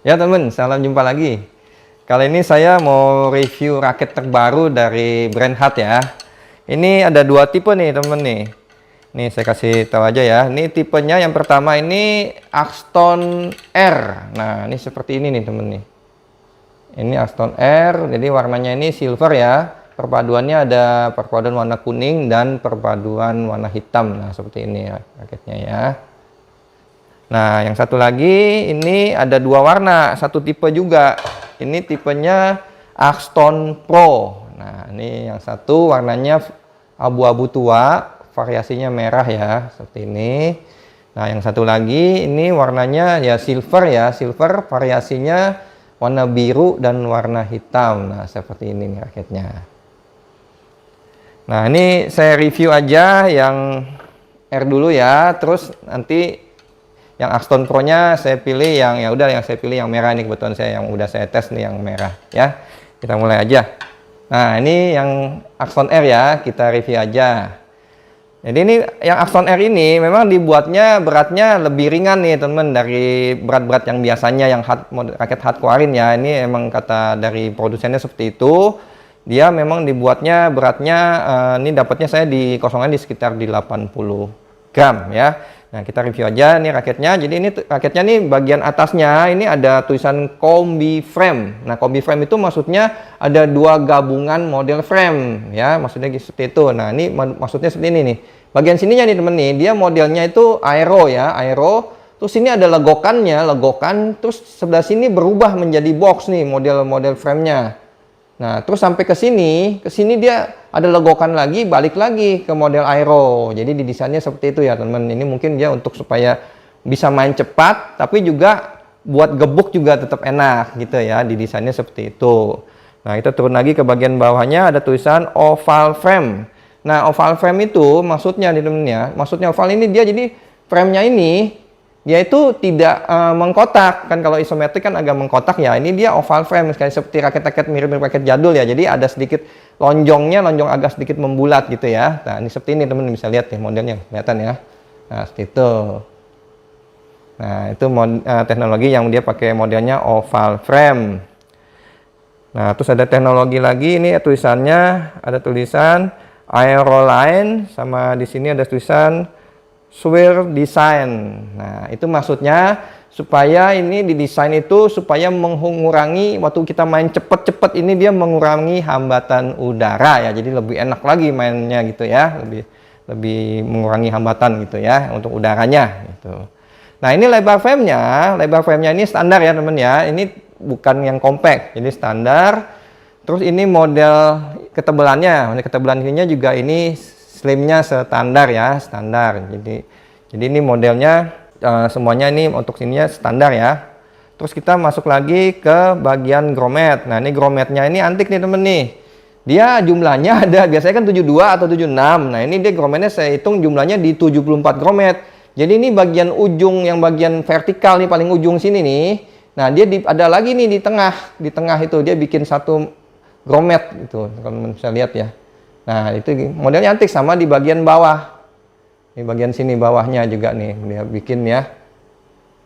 Ya teman, salam jumpa lagi. Kali ini saya mau review raket terbaru dari brand Hut ya. Ini ada dua tipe nih temen nih. Nih saya kasih tahu aja ya. Ini tipenya yang pertama ini Axton R. Nah ini seperti ini nih temen nih. Ini Axton R, jadi warnanya ini silver ya. Perpaduannya ada perpaduan warna kuning dan perpaduan warna hitam. Nah seperti ini ya raketnya ya. Nah, yang satu lagi ini ada dua warna, satu tipe juga. Ini tipenya Axton Pro. Nah, ini yang satu warnanya abu-abu tua, variasinya merah ya, seperti ini. Nah, yang satu lagi ini warnanya ya silver ya, silver variasinya warna biru dan warna hitam. Nah, seperti ini nih raketnya. Nah, ini saya review aja yang R dulu ya, terus nanti yang Axton Pro-nya saya pilih yang saya pilih yang merah nih, kebetulan saya yang udah saya tes nih yang merah ya. Kita mulai aja. Nah, ini yang Axton R ya, kita review aja. Jadi ini yang Axton R ini memang dibuatnya beratnya lebih ringan nih teman-teman dari berat-berat yang biasanya yang raket hard keluarin ya. Ini emang kata dari produsennya seperti itu. Dia memang dibuatnya beratnya ini dapatnya saya di kosongan di sekitar di 80 gram ya. Nah, kita review aja nih raketnya. Jadi ini raketnya nih bagian atasnya ini ada tulisan combi frame. Nah, combi frame itu maksudnya ada dua gabungan model frame ya, maksudnya seperti itu. Nah, ini maksudnya seperti ini nih. Bagian sininya nih temen nih, dia modelnya itu aero ya, aero. Terus ini ada legokannya, legokan. Terus sebelah sini berubah menjadi box nih model-model frame-nya. Nah, terus sampai ke sini dia ada legokan lagi, balik lagi ke model aero. Jadi didesainnya seperti itu ya teman-teman. Ini mungkin dia untuk supaya bisa main cepat, tapi juga buat gebuk juga tetap enak gitu ya. Didesainnya seperti itu. Nah, kita turun lagi ke bagian bawahnya ada tulisan oval frame. Nah, oval frame itu maksudnya nih teman-teman ya. Maksudnya oval ini dia jadi frame-nya ini dia itu tidak mengkotak kan, kalau isometrik kan agak mengkotak ya. Ini dia oval frame kayak seperti raket-raket mirip-mirip raket jadul ya. Jadi ada sedikit lonjong agak sedikit membulat gitu ya. Nah, ini seperti ini teman-teman bisa lihat nih modelnya, kelihatan ya. Nah, seperti itu. Nah, itu teknologi yang dia pakai modelnya oval frame. Nah, terus ada teknologi lagi ini tulisannya, ada tulisan Aeroline sama di sini ada tulisan Swear Design. Nah, itu maksudnya supaya ini didesain itu supaya mengurangi waktu kita main cepet-cepet ini dia mengurangi hambatan udara ya. Jadi lebih enak lagi mainnya gitu ya. Lebih mengurangi hambatan gitu ya untuk udaranya gitu. Nah, ini lebar frame-nya ini standar ya teman ya. Ini bukan yang compact, jadi standar. Terus ini model ketebalannya ininya juga ini slimnya standar ya, standar. Jadi ini modelnya semuanya ini untuk sininya standar ya. Terus kita masuk lagi ke bagian grommet. Nah, ini grommetnya ini antik nih temen nih. Dia jumlahnya ada biasanya kan 72 atau 76. Nah, ini dia grommetnya saya hitung jumlahnya di 74 grommet. Jadi ini bagian ujung yang bagian vertikal nih paling ujung sini nih. Nah, dia ada lagi nih di tengah itu dia bikin satu grommet gitu. Kalau bisa lihat ya. Nah, itu modelnya antik sama di bagian bawah. Di bagian sini bawahnya juga nih dia bikin ya.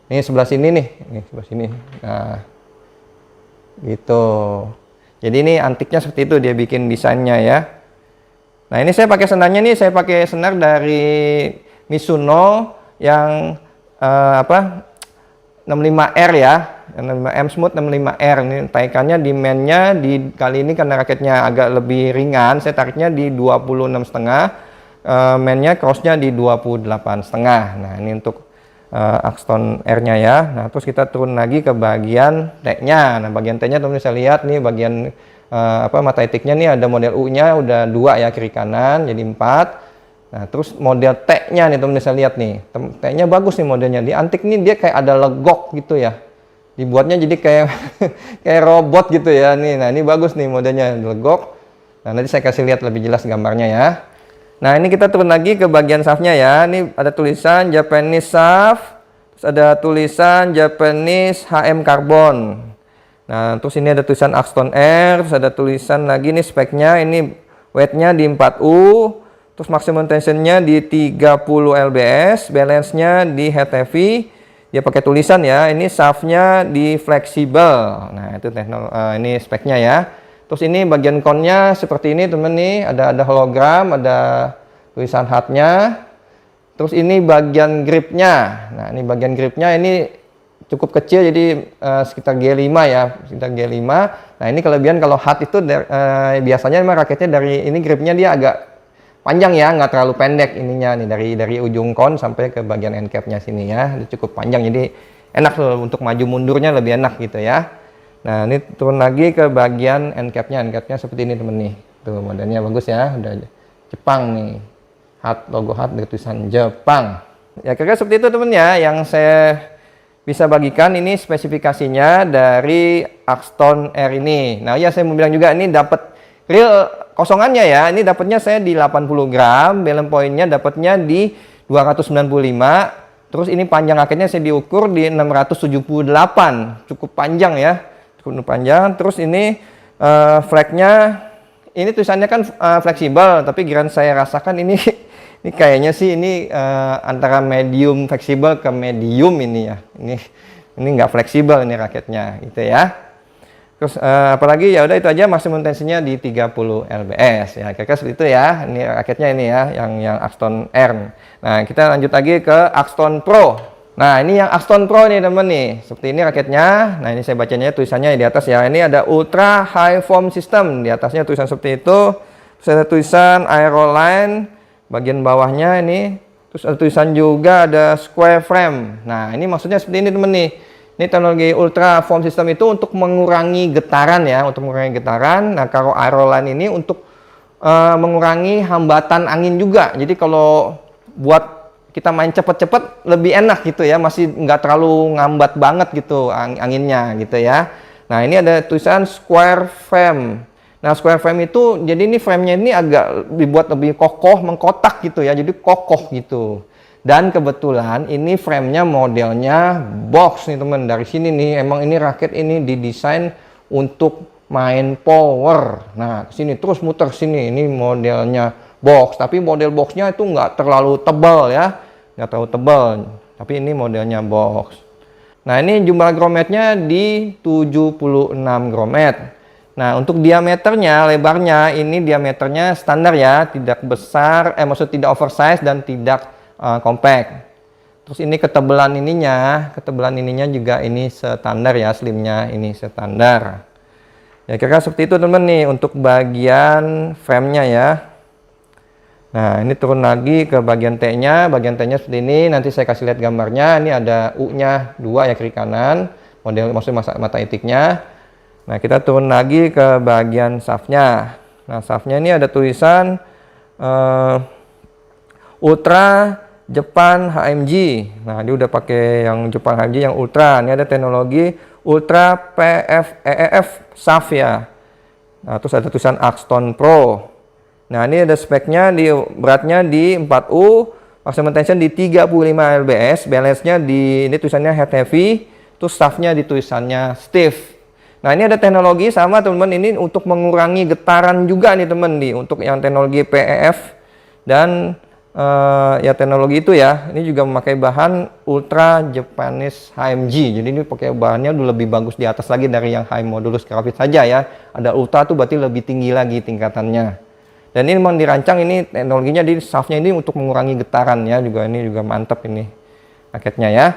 Ini sebelah sini nih, sebelah sini. Nah, gitu. Jadi ini antiknya seperti itu dia bikin desainnya ya. Nah, ini saya pakai senarnya nih, saya pakai senar dari Mizuno yang 65R ya. 65M Smooth 65R ini tarikannya di mainnya di kali ini karena raketnya agak lebih ringan saya tariknya di 26,5, mainnya crossnya di 28,5. Nah, ini untuk Axton R nya ya. Nah, terus kita turun lagi ke bagian T-nya. Nah, bagian T-nya teman-teman bisa lihat nih bagian mata etiknya nih ada model U nya udah 2 ya kiri kanan jadi 4. Nah, terus model T-nya nih teman-teman bisa lihat nih. T-nya bagus nih modelnya. Di antik nih dia kayak ada legok gitu ya. Dibuatnya jadi kayak kayak robot gitu ya nih. Nah, ini bagus nih modelnya legok. Nah, nanti saya kasih lihat lebih jelas gambarnya ya. Nah, ini kita turun lagi ke bagian shaftnya ya. Ini ada tulisan Japanese shaft, terus ada tulisan Japanese HM carbon. Nah, terus ini ada tulisan Axton R, terus ada tulisan lagi nih speknya. Ini weightnya di 4U, terus maximum tensionnya di 30 lbs, balance-nya di head heavy. dia pakai tulisan ya, ini shaftnya di fleksibel. Nah, itu ini speknya ya. Terus ini bagian konnya seperti ini teman nih, ada hologram, ada tulisan HUD-nya. Terus ini bagian gripnya. Nah, ini bagian gripnya ini cukup kecil, jadi sekitar G5 ya, sekitar G5. Nah, ini kelebihan kalau HUD itu biasanya memang raketnya dari ini gripnya dia agak panjang ya, nggak terlalu pendek ininya nih, dari ujung kon sampai ke bagian end cap-nya sini ya, itu cukup panjang, jadi enak loh untuk maju mundurnya lebih enak gitu ya. Nah, ini turun lagi ke bagian end cap-nya seperti ini temen nih, tuh modelnya bagus ya, udah Jepang nih. Logo HUD dengan tulisan Jepang. Ya kira-kira seperti itu temen ya yang saya bisa bagikan. Ini spesifikasinya dari Axton R ini. Nah ya, saya mau bilang juga ini dapat real kosongannya ya. Ini dapatnya saya di 80 gram, balance point-nya dapatnya di 295. Terus ini panjang raketnya saya diukur di 678. Cukup panjang ya. Cukup panjang. Terus ini flagnya ini tulisannya kan fleksibel, tapi giliran saya rasakan ini kayaknya sih ini antara medium fleksibel ke medium ini ya. Ini nggak fleksibel ini raketnya gitu ya. Terus apalagi ya udah itu aja, maksimum tensinya di 30 lbs ya. Kira-kira seperti itu ya. Ini raketnya ini ya, yang Axton R. Nah, kita lanjut lagi ke Axton Pro. Nah, ini yang Axton Pro nih temen nih. Seperti ini raketnya. Nah, ini saya bacanya tulisannya di atas ya. Ini ada Ultra High Foam System. Di atasnya tulisan seperti itu. Terus ada tulisan Aeroline. Bagian bawahnya ini, terus ada tulisan juga ada square frame. Nah, ini maksudnya seperti ini temen nih. Ini teknologi Ultra Foam System itu untuk mengurangi getaran ya, untuk mengurangi getaran. Nah, kalau Aeroline ini untuk mengurangi hambatan angin juga. Jadi kalau buat kita main cepet-cepet lebih enak gitu ya, masih nggak terlalu ngambat banget gitu anginnya gitu ya. Nah, ini ada tulisan square frame. Nah, square frame itu, jadi ini framenya ini agak dibuat lebih kokoh, mengkotak gitu ya, jadi kokoh gitu. Dan kebetulan ini framenya modelnya box nih teman. Dari sini nih, emang ini raket ini didesain untuk main power. Nah, sini terus muter sini, ini modelnya box. Tapi model boxnya itu nggak terlalu tebal ya, nggak terlalu tebal. Tapi ini modelnya box. Nah, ini jumlah grometnya di 76 gromet. Nah, untuk diameternya, lebarnya, ini diameternya standar ya, tidak besar, maksud tidak oversize dan tidak compact. Terus ini ketebalan ininya juga ini standar ya, slimnya ini standar. Ya kira-kira seperti itu teman nih untuk bagian frame-nya ya. Nah, ini turun lagi ke bagian T-nya, seperti ini, nanti saya kasih lihat gambarnya. Ini ada U-nya 2 ya, kiri kanan, model maksudnya mata itiknya. Nah, kita turun lagi ke bagian shaft-nya. Nah, shaft-nya ini ada tulisan Ultra Japan HMG. Nah, dia udah pakai yang Jepang HMG yang Ultra. Ini ada teknologi Ultra PFEF shaft ya. Nah, terus ada tulisan Axton Pro. Nah, ini ada speknya, beratnya di 4U, maximum tension di 35 lbs, balance-nya ini tulisannya head heavy, terus shaft-nya di tulisannya stiff. Nah, ini ada teknologi sama teman-teman, ini untuk mengurangi getaran juga nih teman nih, untuk yang teknologi PEF dan ya teknologi itu ya. Ini juga memakai bahan Ultra Japanese HMG. Jadi ini pakai bahannya udah lebih bagus di atas lagi dari yang high modulus graphite saja ya. Ada Ultra tuh berarti lebih tinggi lagi tingkatannya. Dan ini memang dirancang ini teknologinya di shaftnya ini untuk mengurangi getaran ya, ini juga mantap ini paketnya ya.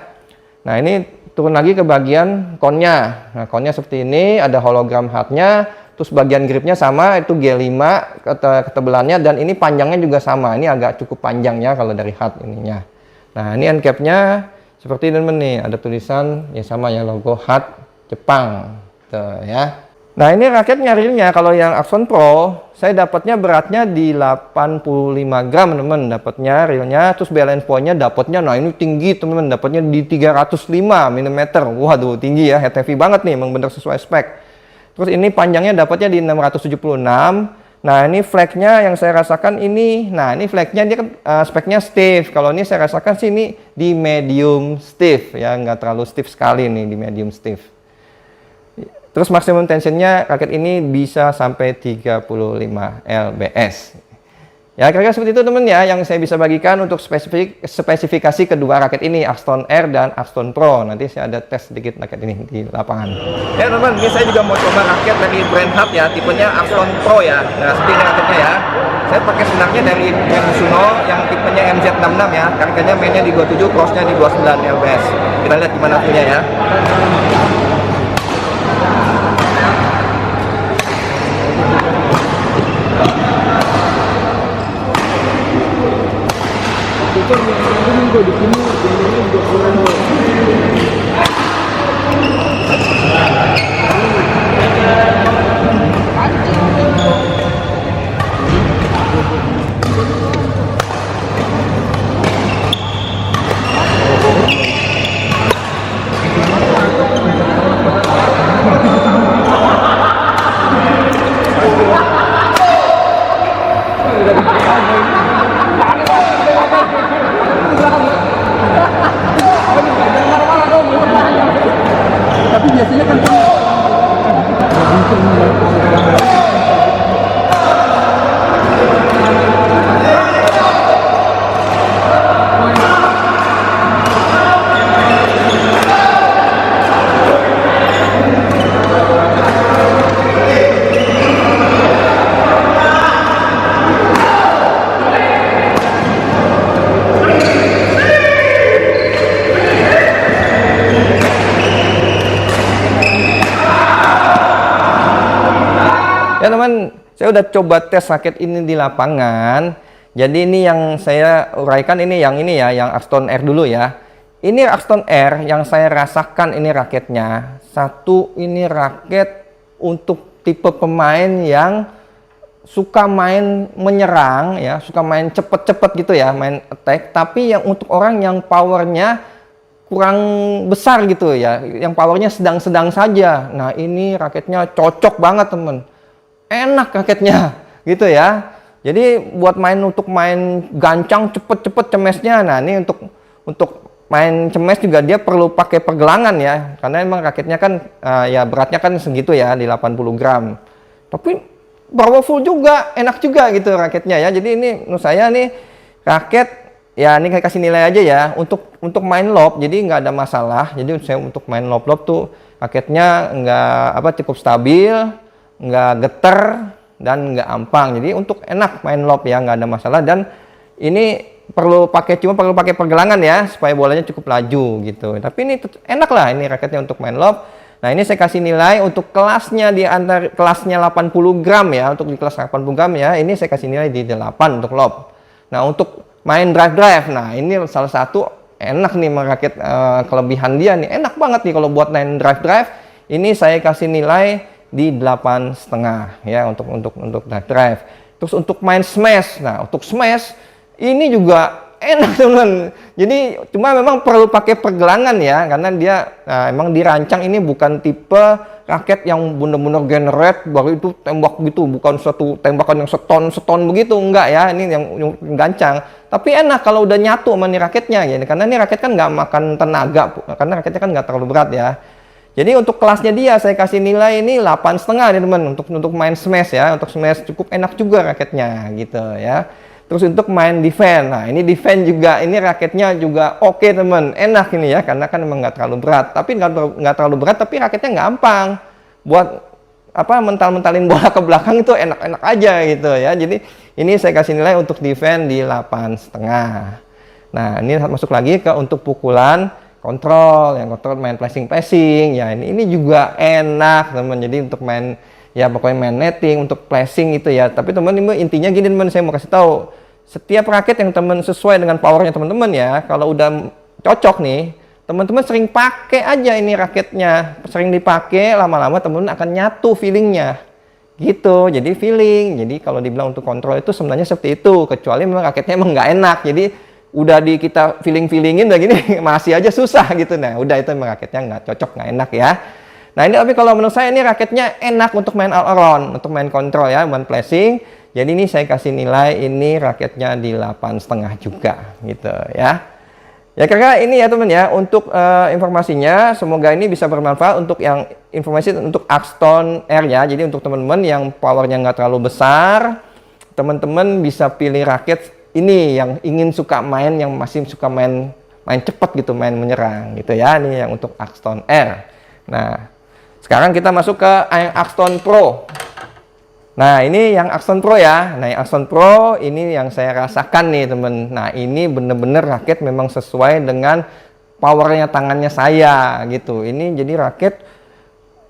Nah, ini turun lagi ke bagian konnya. Nah, konnya seperti ini, ada hologram HUD-nya, terus bagian gripnya sama, itu G5 ketebalannya, dan ini panjangnya juga sama. Ini agak cukup panjang ya kalau dari HUD ininya. Nah, ini end cap-nya seperti ini teman nih, ada tulisan ya sama ya, logo HUD Jepang. Tuh ya. Nah, ini raketnya realnya, kalau yang Axton Pro, saya dapatnya beratnya di 85 gram teman-teman, dapatnya realnya, terus balance point-nya dapatnya, nah ini tinggi teman-teman, dapatnya di 305 mm, waduh tinggi ya, head heavy banget nih, emang bener sesuai spek. Terus ini panjangnya dapatnya di 676, nah ini flagnya yang saya rasakan ini, nah ini flagnya dia kan speknya stiff, kalau ini saya rasakan sih ini di medium stiff, ya nggak terlalu stiff sekali nih, di medium stiff. Terus maksimum tensionnya raket ini bisa sampai 35 lbs. Ya, kira-kira seperti itu teman ya, yang saya bisa bagikan untuk spesifikasi kedua raket ini, Axstone R dan Axstone Pro. Nanti saya ada tes sedikit raket ini di lapangan. Ya teman, ini saya juga mau coba raket dari brand Hub ya, tipenya Axstone Pro ya. Nah, seperti ini raketnya ya. Saya pakai sebenarnya dari brand Mizuno yang tipenya MZ66 ya. Raketnya mainnya di 27, crossnya di 29 lbs. Kita lihat gimana punya ya. Tapi biasanya kan ya teman, saya udah coba tes raket ini di lapangan. Jadi ini yang saya uraikan ini ya, yang Axstone R dulu ya. Ini Axstone R yang saya rasakan ini raketnya. Satu, ini raket untuk tipe pemain yang suka main menyerang ya, suka main cepet-cepet gitu ya, main attack. Tapi yang untuk orang yang powernya kurang besar gitu ya, yang powernya sedang-sedang saja. Nah, ini raketnya cocok banget temen. Enak raketnya gitu ya. Jadi buat untuk main gancang cepet-cepet cemesnya. Nah, ini untuk main cemes juga dia perlu pakai pergelangan ya, karena emang raketnya kan ya beratnya kan segitu ya, di 80 gram. Tapi powerful juga, enak juga gitu raketnya ya. Jadi ini menurut saya nih raket ya, ini kayak kasih nilai aja ya untuk main lob. Jadi nggak ada masalah. Jadi saya untuk main lob tuh raketnya cukup stabil, nggak geter dan nggak ampang. Jadi untuk enak main lob ya, nggak ada masalah. Dan ini perlu pakai pergelangan ya, supaya bolanya cukup laju gitu. Tapi ini enak lah ini raketnya untuk main lob. Nah, ini saya kasih nilai untuk kelasnya di antar kelasnya 80 gram ya, untuk di kelas 80 gram ya, ini saya kasih nilai di 8 untuk lob. Nah, untuk main drive, nah ini salah satu enak nih raket, kelebihan dia nih enak banget nih kalau buat main drive. Ini saya kasih nilai di 8,5 ya untuk drive. Terus untuk main smash, nah untuk smash ini juga enak teman. Jadi cuma memang perlu pakai pergelangan ya, karena dia emang dirancang ini bukan tipe raket yang bener-bener generate baru itu tembak gitu, bukan suatu tembakan yang seton begitu, enggak ya, ini yang gancang. Tapi enak kalau udah nyatu sama nih raketnya ya, karena ini raket kan nggak makan tenaga, karena raketnya kan nggak terlalu berat ya. Jadi untuk kelasnya dia saya kasih nilai ini 8,5 nih teman, untuk main smash ya, untuk smash cukup enak juga raketnya gitu ya. Terus untuk main defense, nah ini defense juga, ini raketnya juga oke teman, enak ini ya, karena kan memang nggak terlalu berat, tapi nggak terlalu berat, tapi raketnya gampang buat mental-mentalin bola ke belakang itu enak-enak aja gitu ya. Jadi ini saya kasih nilai untuk defense di 8,5. Nah, ini masuk lagi ke untuk pukulan kontrol, yang kontrol main flashing ya, ini juga enak teman. Jadi untuk main ya pokoknya main netting, untuk flashing itu ya. Tapi teman, ini intinya gini teman, saya mau kasih tahu, setiap raket yang teman sesuai dengan powernya teman-teman ya, kalau udah cocok nih, teman-teman sering pakai aja ini raketnya, sering dipakai, lama-lama teman-teman akan nyatu feelingnya gitu. Jadi feeling, jadi kalau dibilang untuk kontrol itu sebenarnya seperti itu, kecuali memang raketnya emang nggak enak, jadi udah kita feelingin udah gini masih aja susah gitu. Nah, udah itu memang raketnya nggak cocok, nggak enak ya. Nah, ini tapi kalau menurut saya ini raketnya enak untuk main all around, untuk main kontrol ya, main flashing. Jadi ini saya kasih nilai ini raketnya di 8,5 juga gitu ya. Ya kira-kira ini ya teman ya untuk informasinya, semoga ini bisa bermanfaat untuk yang informasi untuk Axstone R ya. Jadi untuk teman-teman yang powernya nggak terlalu besar, teman-teman bisa pilih raket ini yang masih suka main cepat gitu, main menyerang gitu ya. Ini yang untuk Axton R. Nah, sekarang kita masuk ke yang Axton Pro. Nah, ini yang Axton Pro ya. Nah, yang Axton Pro ini yang saya rasakan nih, teman. Nah, ini bener-bener raket memang sesuai dengan powernya tangannya saya gitu. Ini jadi raket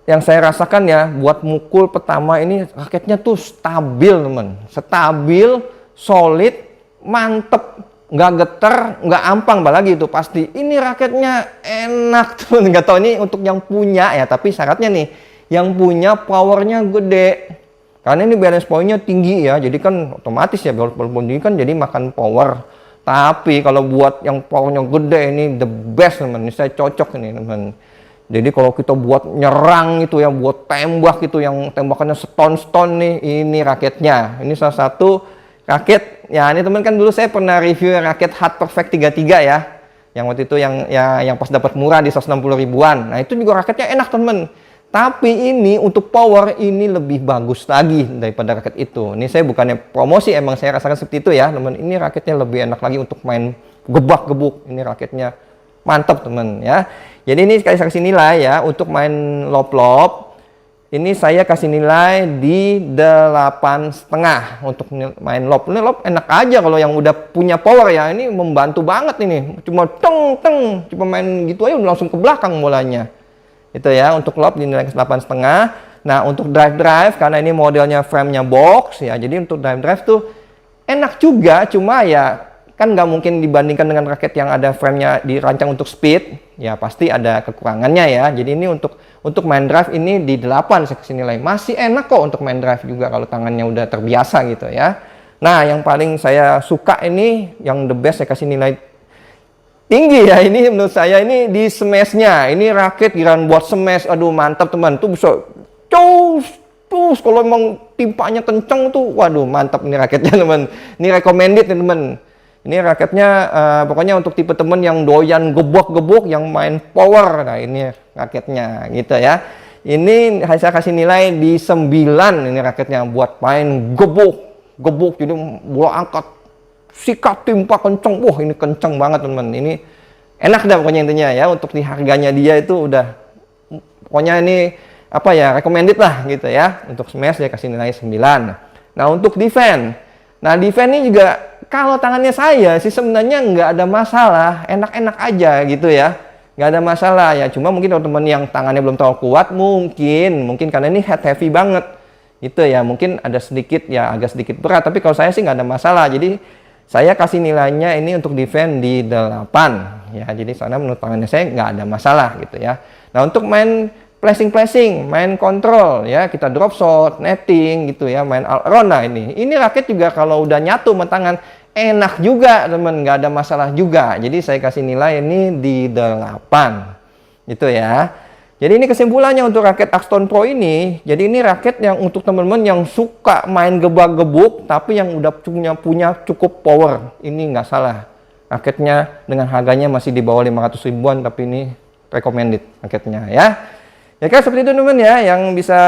yang saya rasakan ya, buat mukul pertama ini raketnya tuh stabil, teman. Stabil, solid, mantep, nggak geter, nggak ampang, apalagi itu pasti. Ini raketnya enak, teman. Nggak tahu ini untuk yang punya ya, tapi syaratnya nih, yang punya powernya gede. Karena ini balance point-nya tinggi ya, jadi kan otomatis ya walaupun tinggi kan jadi makan power. Tapi kalau buat yang powernya gede ini the best, teman. Ini saya cocok ini, teman. Jadi kalau kita buat nyerang itu ya, buat tembak itu yang tembakannya stone nih, ini raketnya. Ini salah satu raket. Ya ini teman kan dulu saya pernah review raket Hard Perfect 33 ya. Yang waktu itu yang pas dapat murah di 160 ribuan. Nah, itu juga raketnya enak, teman. Tapi ini untuk power ini lebih bagus lagi daripada raket itu. Ini saya bukannya promosi, emang saya rasakan seperti itu ya, teman. Ini raketnya lebih enak lagi untuk main gebak-gebuk. Ini raketnya mantap, teman ya. Jadi ini saya kasih nilai ya untuk main lob-lob. Ini saya kasih nilai di 8,5 untuk main lob. Ini lob enak aja kalau yang udah punya power ya. Ini membantu banget ini. Cuma teng, cuma main gitu aja udah langsung ke belakang bolanya. Itu ya untuk lob dinilai 8,5. Nah, untuk drive karena ini modelnya frame-nya box ya. Jadi untuk drive tuh enak juga, cuma ya kan nggak mungkin dibandingkan dengan raket yang ada frame-nya dirancang untuk speed. Ya pasti ada kekurangannya ya. Jadi ini untuk main drive ini di 8 saya kasih nilai. Masih enak kok untuk main drive juga kalau tangannya udah terbiasa gitu ya. Nah, yang paling saya suka ini yang the best saya kasih nilai tinggi ya, ini menurut saya ini di smash-nya. Ini raket giliran buat smash, aduh mantap, teman. Tuh bisa terus kalau emang timpanya kenceng tuh, waduh mantap ini raketnya, teman. Ini recommended nih, teman. Ini raketnya pokoknya untuk tipe temen yang doyan gebok-gebok, yang main power. Nah, ini raketnya gitu ya. Ini saya kasih nilai di 9 ini raketnya buat main gebok. Jadi bola angkat, sikat, timpa kenceng. Wah, ini kenceng banget, teman. Ini enak dah pokoknya intinya ya. Untuk di harganya dia itu udah pokoknya ini apa ya, recommended lah gitu ya. Untuk smash saya kasih nilai 9. Nah, untuk defense. Nah, defense ini juga kalau tangannya saya sih sebenarnya nggak ada masalah, enak-enak aja gitu ya. Nggak ada masalah ya. Cuma mungkin teman-teman yang tangannya belum terlalu kuat mungkin karena ini head heavy banget. Itu ya, mungkin ada sedikit ya, agak sedikit berat, tapi kalau saya sih nggak ada masalah. Jadi saya kasih nilainya ini untuk defense di 8 ya. Jadi sana menurut tangannya saya nggak ada masalah gitu ya. Nah, untuk main flashing, main kontrol ya, kita drop shot, netting gitu ya, main all around. Nah, ini raket juga kalau udah nyatu sama tangan enak juga, teman, nggak ada masalah juga. Jadi saya kasih nilai ini di 8 gitu ya. Jadi ini kesimpulannya untuk raket Axton Pro ini. Jadi ini raket yang untuk teman-teman yang suka main gebak-gebuk tapi yang udah punya cukup power. Ini nggak salah. Raketnya dengan harganya masih di bawah 500 ribuan, tapi ini recommended raketnya ya. Ya kan seperti itu, teman ya, yang bisa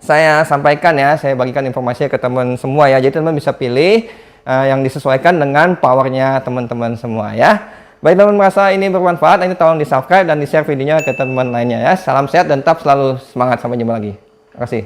saya sampaikan ya. Saya bagikan informasinya ke teman semua ya. Jadi teman bisa pilih yang disesuaikan dengan powernya teman-teman semua ya. Baik, teman merasa ini bermanfaat, ini tolong di subscribe dan di share videonya ke teman lainnya ya. Salam sehat dan tetap selalu semangat, sampai jumpa lagi. Terima kasih.